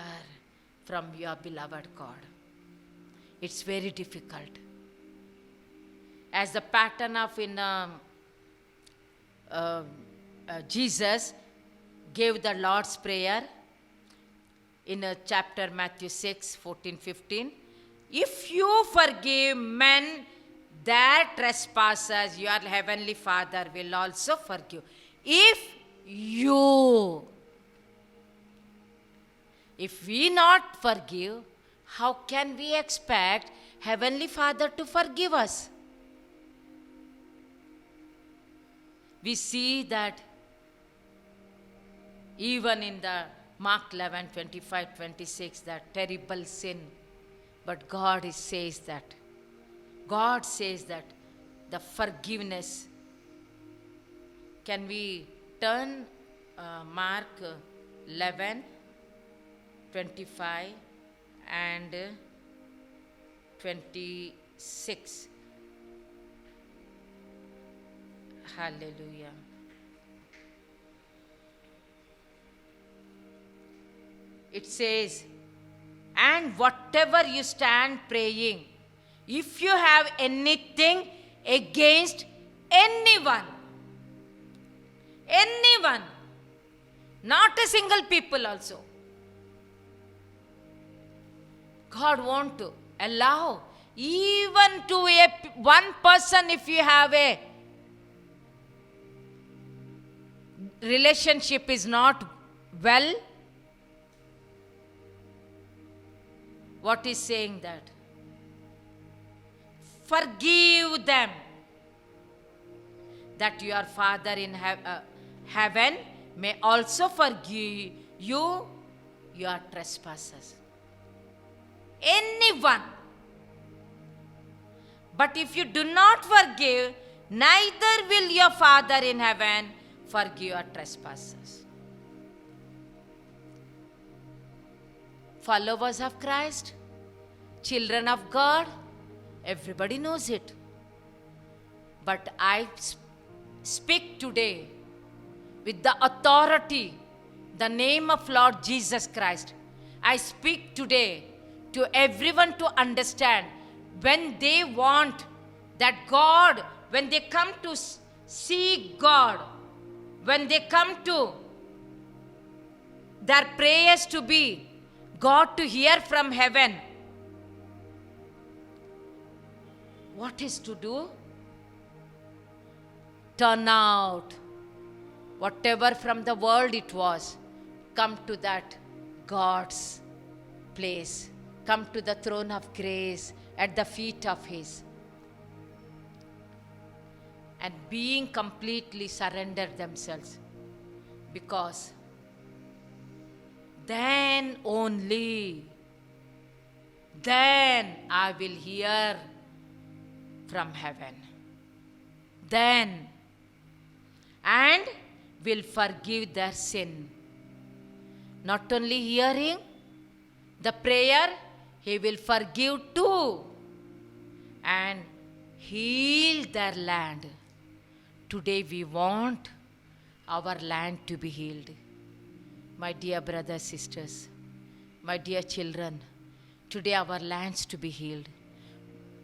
from your beloved God. It's very difficult. As the pattern of Jesus gave the Lord's Prayer in chapter Matthew 6, 14, 15. If you forgive men their trespasses, your heavenly Father will also forgive. If we not forgive, how can we expect Heavenly Father to forgive us? We see that even in the Mark 11, 25, 26, that terrible sin. But God says that the forgiveness. Can we turn Mark 11, 25 and 26. Hallelujah. It says, and whatever you stand praying, if you have anything against anyone, not a single people also, God wants to allow even to one person. If you have a relationship is not well, what is saying that? Forgive them, that your Father in heaven may also forgive you your trespasses. Anyone. But if you do not forgive, neither will your Father in heaven forgive your trespasses. Followers of Christ, children of God, everybody knows it. But I speak today with the authority, the name of Lord Jesus Christ. I speak today to everyone to understand, when they want that God, when they come to see God, when they come to their prayers to be God to hear from heaven, what is to do? Turn out whatever from the world it was, come to that God's place, come to the throne of grace at the feet of His, and being completely surrendered themselves, because then only, then I will hear from heaven. Then, and will forgive their sin. Not only hearing the prayer, He will forgive too, and heal their land. Today we want our land to be healed. My dear brothers, sisters, my dear children, today our lands to be healed.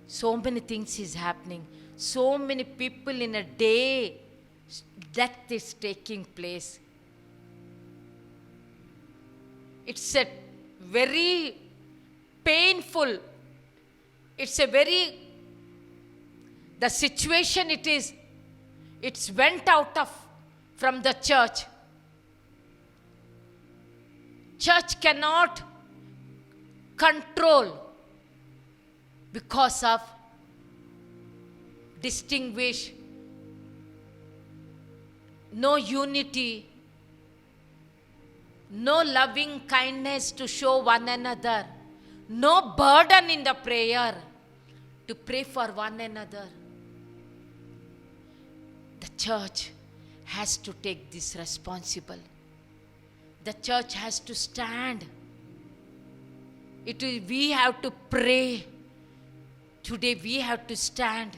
So many things is happening. So many people in a day, death is taking place. It's a very painful, the situation it is, it's went out of from the church. Church cannot control because of distinguish, no unity, no loving kindness to show one another, no burden in the prayer to pray for one another. The church has to take this responsible. The church has to stand. We have to pray. Today we have to stand.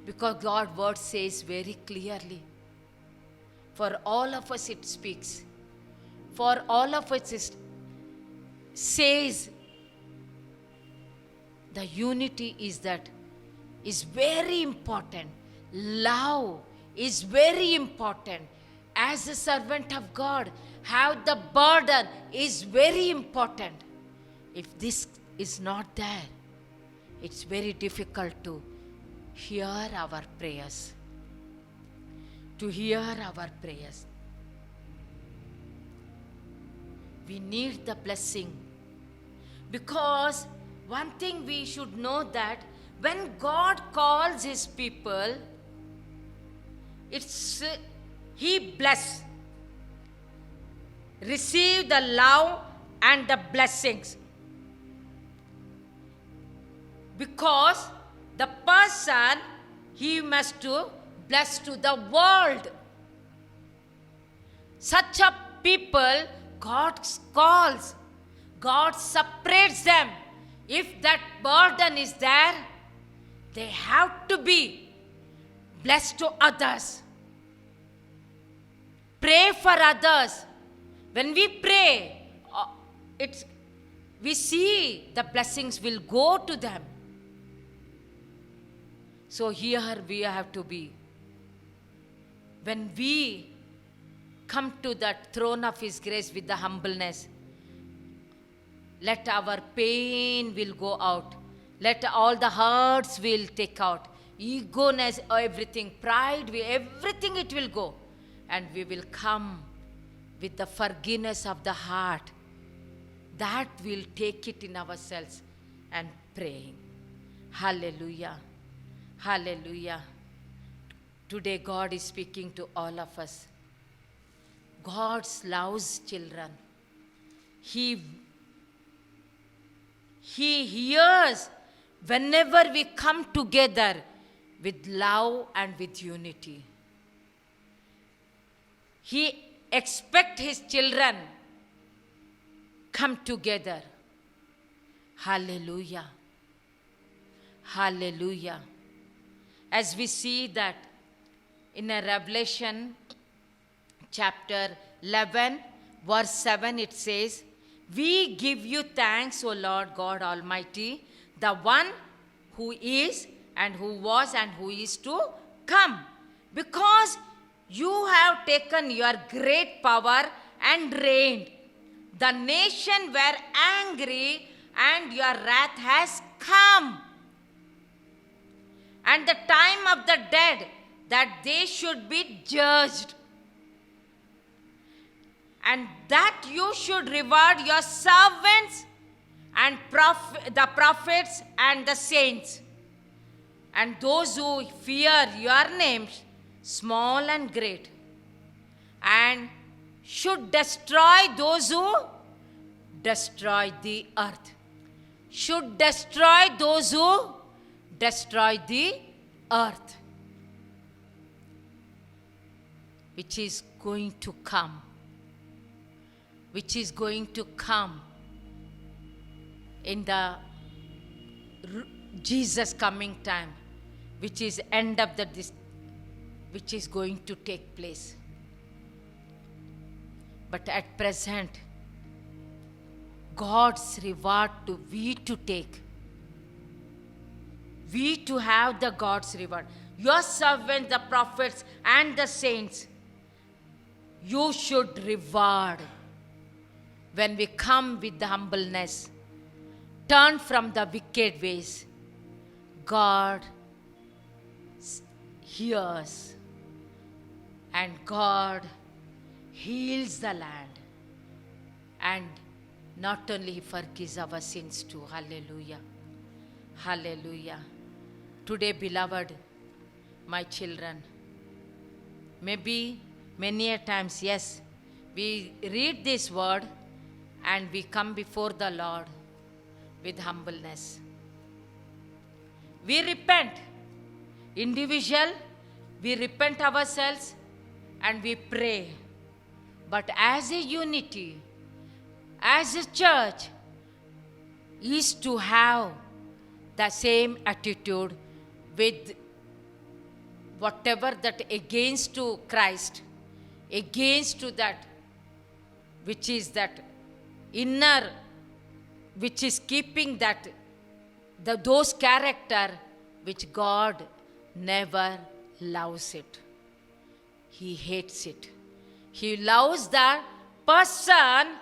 Because God's word says very clearly, for all of us it speaks. For all of us it says, the unity is very important. Love is very important. As a servant of God, have the burden is very important. If this is not there, it's very difficult to hear our prayers. To hear our prayers. We need the blessing. Because one thing we should know that when God calls His people, He bless. Receive the love and the blessings. Because the person, he must to bless to the world. Such a people, God calls. God separates them. If that burden is there, they have to be blessed to others. Pray for others. When we pray, we see the blessings will go to them. So here we have to be. When we come to that throne of His grace with the humbleness, let our pain will go out. Let all the hurts will take out. Egoness, everything, pride, everything it will go. And we will come with the forgiveness of the heart. That will take it in ourselves and praying. Hallelujah. Hallelujah. Today God is speaking to all of us. God loves children. He hears whenever we come together with love and with unity. He expects His children come together. Hallelujah. Hallelujah. As we see that in a Revelation chapter 11, verse 7, it says, "We give you thanks, O Lord God Almighty, the one who is and who was and who is to come, because you have taken your great power and reigned. The nation were angry and your wrath has come. And the time of the dead, that they should be judged. And that you should reward your servants and the prophets and the saints, and those who fear your names, small and great, and should destroy those who destroy the earth." Should destroy those who destroy the earth, which is going to come. Which is going to come in the Jesus coming time, which is end of which is going to take place. But at present, God's reward we to take. We to have the God's reward. Your servants, the prophets and the saints, you should reward. When we come with the humbleness, turn from the wicked ways, God hears and God heals the land. And not only He forgives our sins too. Hallelujah. Hallelujah. Today, beloved, my children, maybe many a times, yes, we read this word and we come before the Lord with humbleness. We repent. Individual, we repent ourselves and we pray. But as a unity, as a church, is to have the same attitude with whatever that against to Christ, against to that which is that inner, which is keeping that those character which God never loves it. He hates it. He loves the person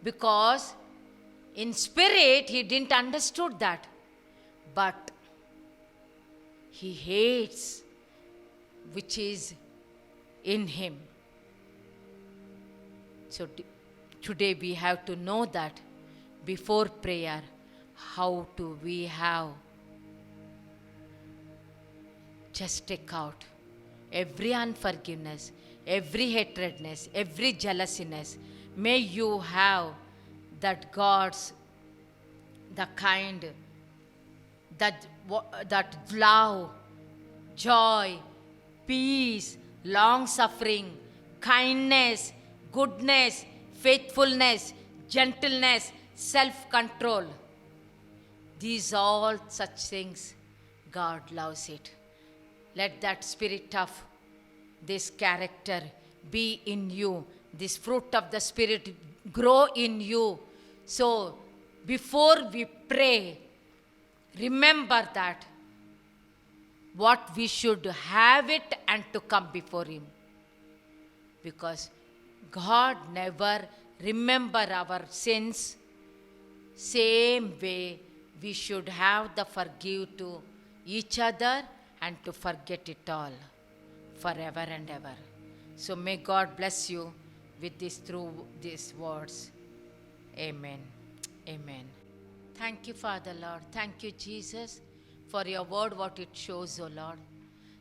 because in spirit he didn't understood that. But he hates which is in him. So today we have to know that before prayer, how do we have? Just take out every unforgiveness, every hatredness, every jealousiness. May you have that God's, the kind, that love, joy, peace, long-suffering, kindness, goodness, faithfulness, gentleness, self-control. These all such things, God loves it. Let that spirit of this character be in you. This fruit of the Spirit grow in you. So, before we pray, remember that what we should have it and to come before Him. Because God never remember our sins. Same way we should have the forgive to each other and to forget it all forever and ever. So may God bless you with this through these words. Amen. Amen. Thank you, Father, Lord. Thank you, Jesus, for your word, what it shows, O Lord.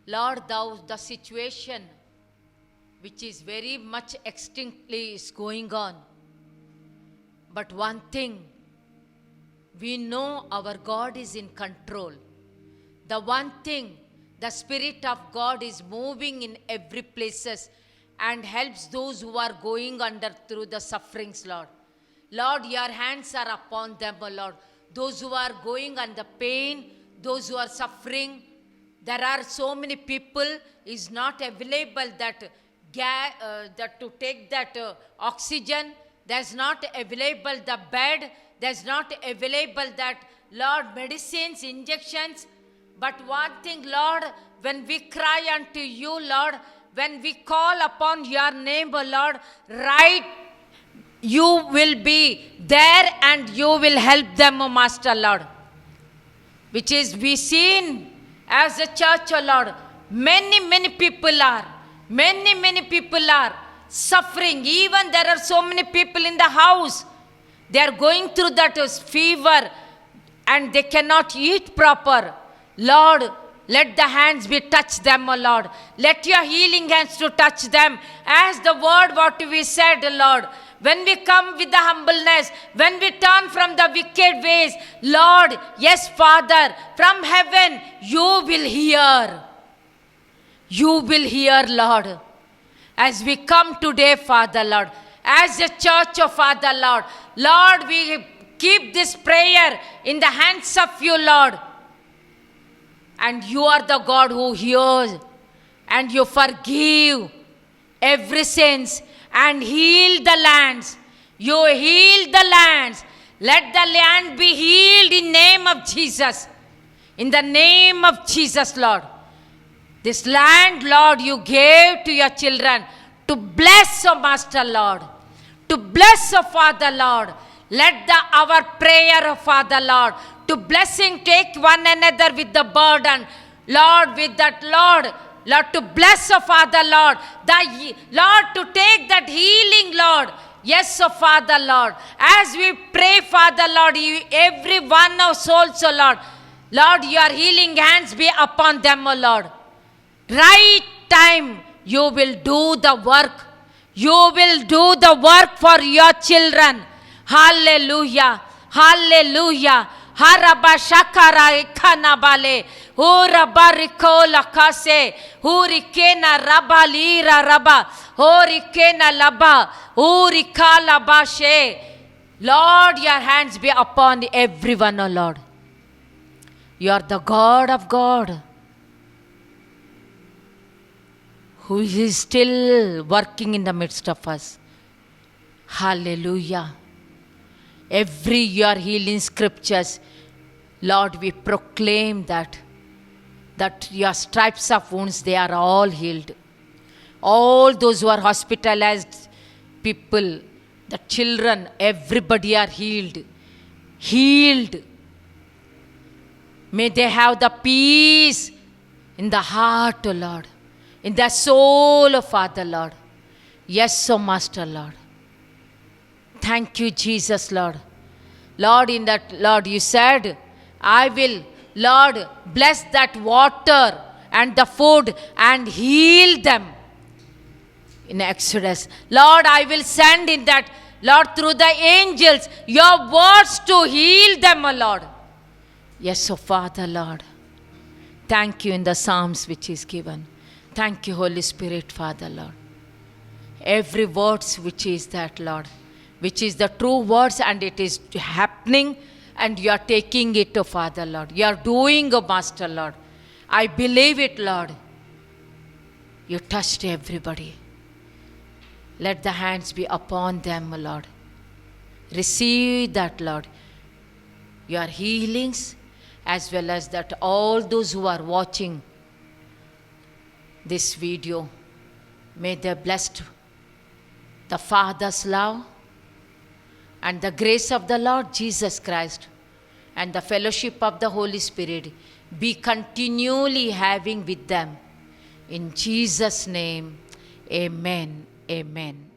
Lord, thou, the situation which is very much extinctly is going on. But one thing, we know our God is in control. The one thing, the Spirit of God is moving in every places and helps those who are going under through the sufferings, Lord. Lord, your hands are upon them, O Lord. Those who are going under pain, those who are suffering, there are so many people is not available that to take that oxygen. There's not available the bed. There's not available that, Lord, medicines, injections. But one thing, Lord, when we cry unto you, Lord, when we call upon your name, O Lord, right, you will be there and you will help them, O Master, Lord. Which is we seen as a church, O Lord, many people are suffering. Even there are so many people in the house. They are going through that fever and they cannot eat proper. Lord, let the hands be touch them, O Lord. Let your healing hands to touch them. As the word what we said, Lord, when we come with the humbleness, when we turn from the wicked ways, Lord, yes, Father, from heaven, you will hear. You will hear, Lord. As we come today, Father, Lord, as a church of Father, Lord, Lord, we keep this prayer in the hands of you, Lord. And you are the God who hears and you forgive every sins and heal the lands. You heal the lands. Let the land be healed in name of Jesus. In the name of Jesus, Lord. This land, Lord, you gave to your children to bless, O Master, Lord. To bless, O Father, Lord. Let our prayer, O Father, Lord, to blessing take one another with the burden. Lord, with that, Lord, to bless, O Father, Lord. Lord, to take that healing, Lord. Yes, O Father, Lord. As we pray, Father, Lord, every one of souls, O Lord, Lord, your healing hands be upon them, O Lord. Right time, you will do the work. You will do the work for your children. Hallelujah. Hallelujah. Haraba shakara ikanabale. Uraba rikola kase. Urikena rabalira raba. Urikena laba. Urikala bashe. Lord, your hands be upon everyone, O Lord. You are the God of God, who is still working in the midst of us. Hallelujah. Every year healing scriptures, Lord, we proclaim that your stripes of wounds, they are all healed. All those who are hospitalized people, the children, everybody are healed. Healed. May they have the peace in the heart, O Lord, in the soul, O Father, Lord. Yes, O Master, Lord. Thank you, Jesus, Lord. Lord, in that, Lord, you said, I will, Lord, bless that water and the food and heal them. In Exodus, Lord, I will send in that, Lord, through the angels, your words to heal them, O Lord. Yes, O Father, Lord. Thank you in the Psalms which is given. Thank you, Holy Spirit, Father, Lord. Every words which is that, Lord, which is the true words, and it is happening, and you are taking it, O Father, Lord. You are doing, O Master, Lord. I believe it, Lord. You touched everybody. Let the hands be upon them, O Lord. Receive that, Lord. Your healings, as well as that all those who are watching this video, may they blessed the Father's love and the grace of the Lord Jesus Christ and the fellowship of the Holy Spirit be continually having with them. In Jesus' name, amen. Amen.